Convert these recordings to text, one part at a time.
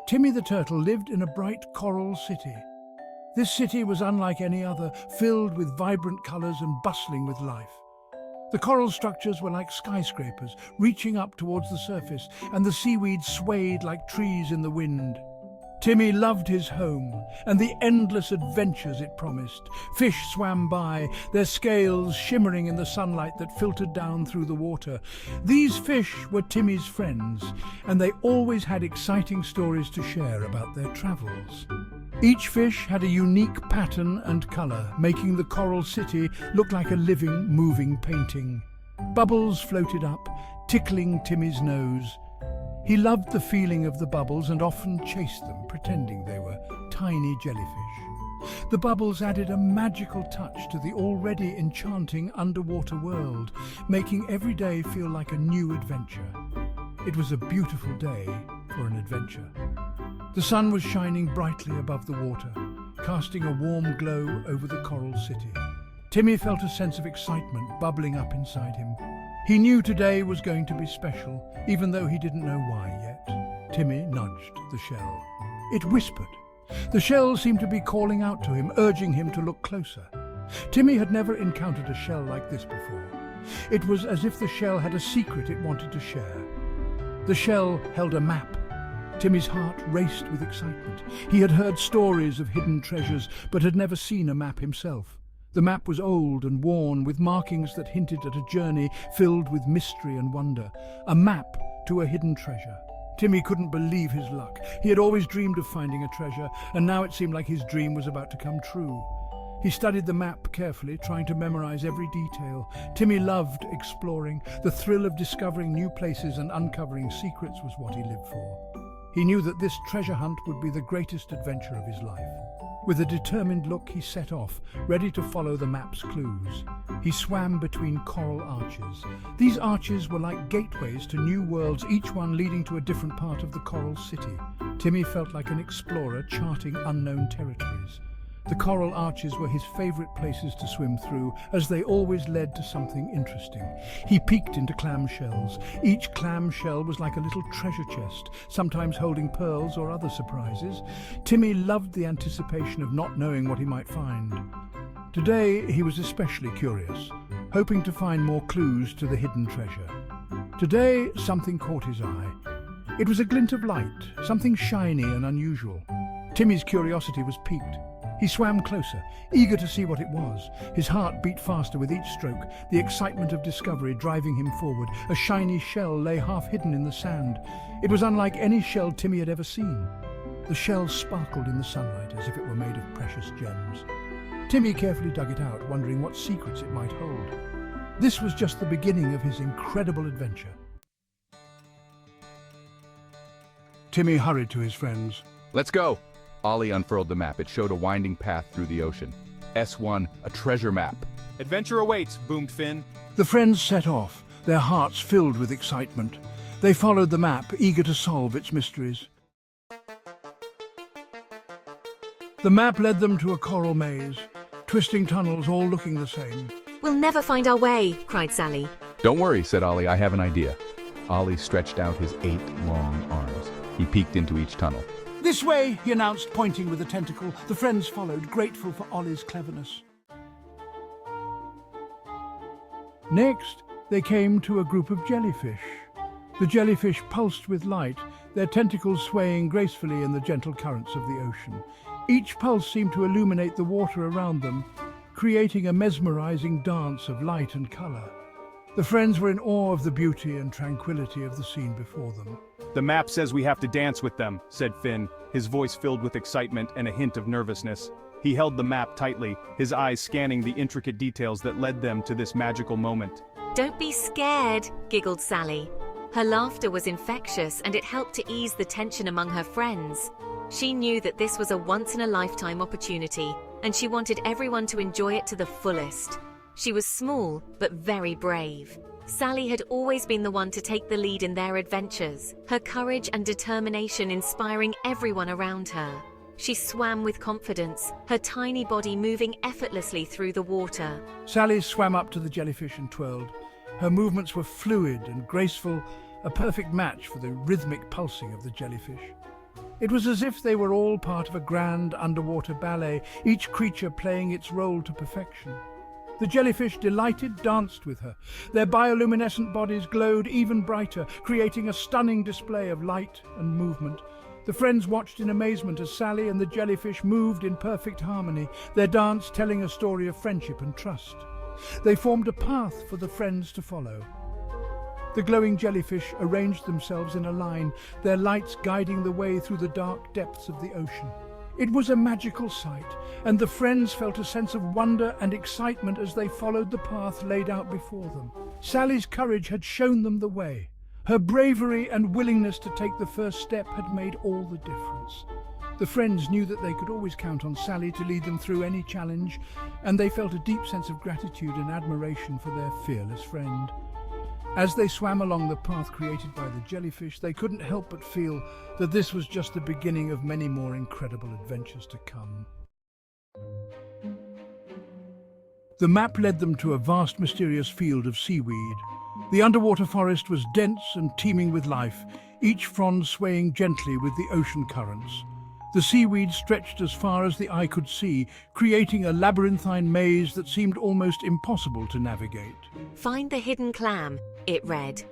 Timmy the turtle lived in a bright coral city. This city was unlike any other, filled with vibrant colors and bustling with life. The coral structures were like skyscrapers, reaching up towards the surface, and the seaweed swayed like trees in the wind. Timmy loved his home and the endless adventures it promised. Fish swam by, their scales shimmering in the sunlight that filtered down through the water. These fish were Timmy's friends, and they always had exciting stories to share about their travels. Each fish had a unique pattern and color, making the coral city look like a living, moving painting. Bubbles floated up, tickling Timmy's nose. He loved the feeling of the bubbles and often chased them, pretending they were tiny jellyfish. The bubbles added a magical touch to the already enchanting underwater world, making every day feel like a new adventure. It was a beautiful day for an adventure. The sun was shining brightly above the water, casting a warm glow over the coral city. Timmy felt a sense of excitement bubbling up inside him. He knew today was going to be special, even though he didn't know why yet. Timmy nudged the shell. It whispered. The shell seemed to be calling out to him, urging him to look closer. Timmy had never encountered a shell like this before. It was as if the shell had a secret it wanted to share. The shell held a map. Timmy's heart raced with excitement. He had heard stories of hidden treasures, but had never seen a map himself. The map was old and worn, with markings that hinted at a journey filled with mystery and wonder. A map to a hidden treasure. Timmy couldn't believe his luck. He had always dreamed of finding a treasure, and now it seemed like his dream was about to come true. He studied the map carefully, trying to memorize every detail. Timmy loved exploring. The thrill of discovering new places and uncovering secrets was what he lived for. He knew that this treasure hunt would be the greatest adventure of his life. With a determined look, he set off, ready to follow the map's clues. He swam between coral arches. These arches were like gateways to new worlds, each one leading to a different part of the coral city. Timmy felt like an explorer charting unknown territories. The coral arches were his favorite places to swim through, as they always led to something interesting. He peeked into clamshells. Each clamshell was like a little treasure chest, sometimes holding pearls or other surprises. Timmy loved the anticipation of not knowing what he might find. Today he was especially curious, hoping to find more clues to the hidden treasure. Today something caught his eye. It was a glint of light, something shiny and unusual. Timmy's curiosity was piqued. He swam closer, eager to see what it was. His heart beat faster with each stroke, the excitement of discovery driving him forward. A shiny shell lay half hidden in the sand. It was unlike any shell Timmy had ever seen. The shell sparkled in the sunlight as if it were made of precious gems. Timmy carefully dug it out, wondering what secrets it might hold. This was just the beginning of his incredible adventure. Timmy hurried to his friends. Let's go! Ollie unfurled the map. It showed a winding path through the ocean. S1, a treasure map. Adventure awaits, boomed Finn. The friends set off, their hearts filled with excitement. They followed the map, eager to solve its mysteries. The map led them to a coral maze, twisting tunnels all looking the same. We'll never find our way, cried Sally. Don't worry, said Ollie, I have an idea. Ollie stretched out his 8 long arms. He peeked into each tunnel. This way, he announced, pointing with a tentacle. The friends followed, grateful for Ollie's cleverness. Next, they came to a group of jellyfish. The jellyfish pulsed with light, their tentacles swaying gracefully in the gentle currents of the ocean. Each pulse seemed to illuminate the water around them, creating a mesmerizing dance of light and color. The friends were in awe of the beauty and tranquility of the scene before them. The map says we have to dance with them, said Finn, his voice filled with excitement and a hint of nervousness. He held the map tightly, his eyes scanning the intricate details that led them to this magical moment. Don't be scared, giggled Sally. Her laughter was infectious and it helped to ease the tension among her friends. She knew that this was a once-in-a-lifetime opportunity, and she wanted everyone to enjoy it to the fullest. She was small, but very brave. Sally had always been the one to take the lead in their adventures, her courage and determination inspiring everyone around her. She swam with confidence, her tiny body moving effortlessly through the water. Sally swam up to the jellyfish and twirled. Her movements were fluid and graceful, a perfect match for the rhythmic pulsing of the jellyfish. It was as if they were all part of a grand underwater ballet, each creature playing its role to perfection. The jellyfish, delighted, danced with her. Their bioluminescent bodies glowed even brighter, creating a stunning display of light and movement. The friends watched in amazement as Sally and the jellyfish moved in perfect harmony, their dance telling a story of friendship and trust. They formed a path for the friends to follow. The glowing jellyfish arranged themselves in a line, their lights guiding the way through the dark depths of the ocean. It was a magical sight, and the friends felt a sense of wonder and excitement as they followed the path laid out before them. Sally's courage had shown them the way. Her bravery and willingness to take the first step had made all the difference. The friends knew that they could always count on Sally to lead them through any challenge, and they felt a deep sense of gratitude and admiration for their fearless friend. As they swam along the path created by the jellyfish, they couldn't help but feel that this was just the beginning of many more incredible adventures to come. The map led them to a vast, mysterious field of seaweed. The underwater forest was dense and teeming with life, each frond swaying gently with the ocean currents. The seaweed stretched as far as the eye could see, creating a labyrinthine maze that seemed almost impossible to navigate. Find the hidden clam, it read.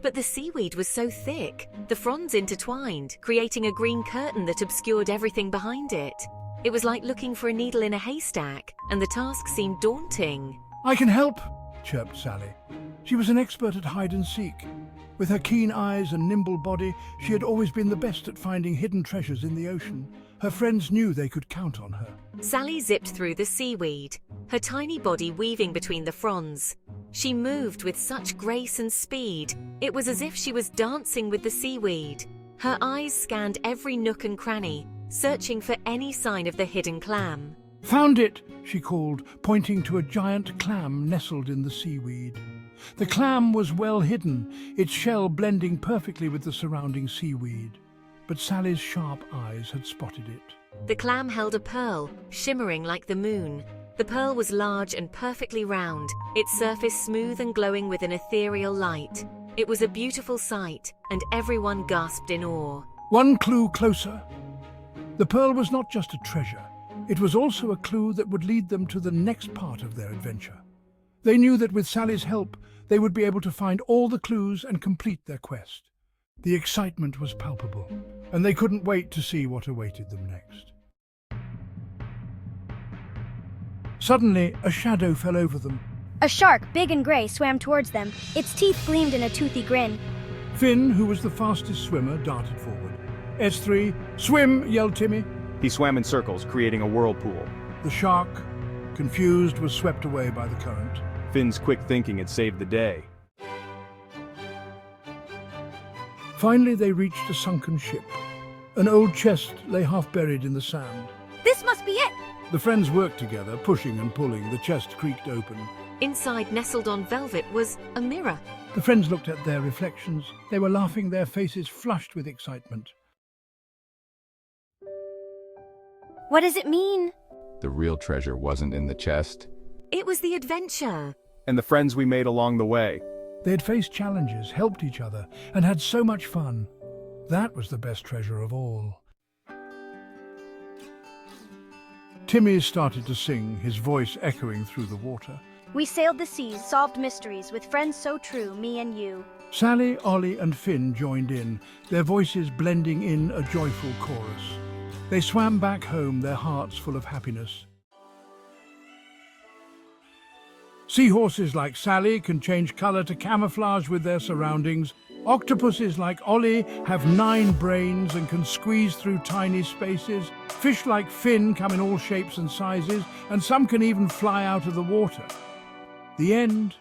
But the seaweed was so thick, the fronds intertwined, creating a green curtain that obscured everything behind it. It was like looking for a needle in a haystack, and the task seemed daunting. "I can help," chirped Sally. She was an expert at hide and seek. With her keen eyes and nimble body, she had always been the best at finding hidden treasures in the ocean. Her friends knew they could count on her. Sally zipped through the seaweed, her tiny body weaving between the fronds. She moved with such grace and speed, it was as if she was dancing with the seaweed. Her eyes scanned every nook and cranny, searching for any sign of the hidden clam. "Found it," she called, pointing to a giant clam nestled in the seaweed. The clam was well hidden, its shell blending perfectly with the surrounding seaweed. But Sally's sharp eyes had spotted it. The clam held a pearl, shimmering like the moon. The pearl was large and perfectly round, its surface smooth and glowing with an ethereal light. It was a beautiful sight, and everyone gasped in awe. One clue closer. The pearl was not just a treasure. It was also a clue that would lead them to the next part of their adventure. They knew that with Sally's help, they would be able to find all the clues and complete their quest. The excitement was palpable, and they couldn't wait to see what awaited them next. Suddenly, a shadow fell over them. A shark, big and gray, swam towards them. Its teeth gleamed in a toothy grin. Finn, who was the fastest swimmer, darted forward. "S3, swim!" yelled Timmy. He swam in circles, creating a whirlpool. The shark, confused, was swept away by the current. Finn's quick thinking had saved the day. Finally, they reached a sunken ship. An old chest lay half buried in the sand. This must be it! The friends worked together, pushing and pulling. The chest creaked open. Inside, nestled on velvet, was a mirror. The friends looked at their reflections. They were laughing, their faces flushed with excitement. What does it mean? The real treasure wasn't in the chest. It was the adventure. And the friends we made along the way. They had faced challenges, helped each other, and had so much fun. That was the best treasure of all. Timmy started to sing, his voice echoing through the water. We sailed the seas, solved mysteries, with friends so true, me and you. Sally, Ollie, and Finn joined in, their voices blending in a joyful chorus. They swam back home, their hearts full of happiness. Seahorses like Sally can change color to camouflage with their surroundings. Octopuses like Ollie have 9 brains and can squeeze through tiny spaces. Fish like Finn come in all shapes and sizes, and some can even fly out of the water. The end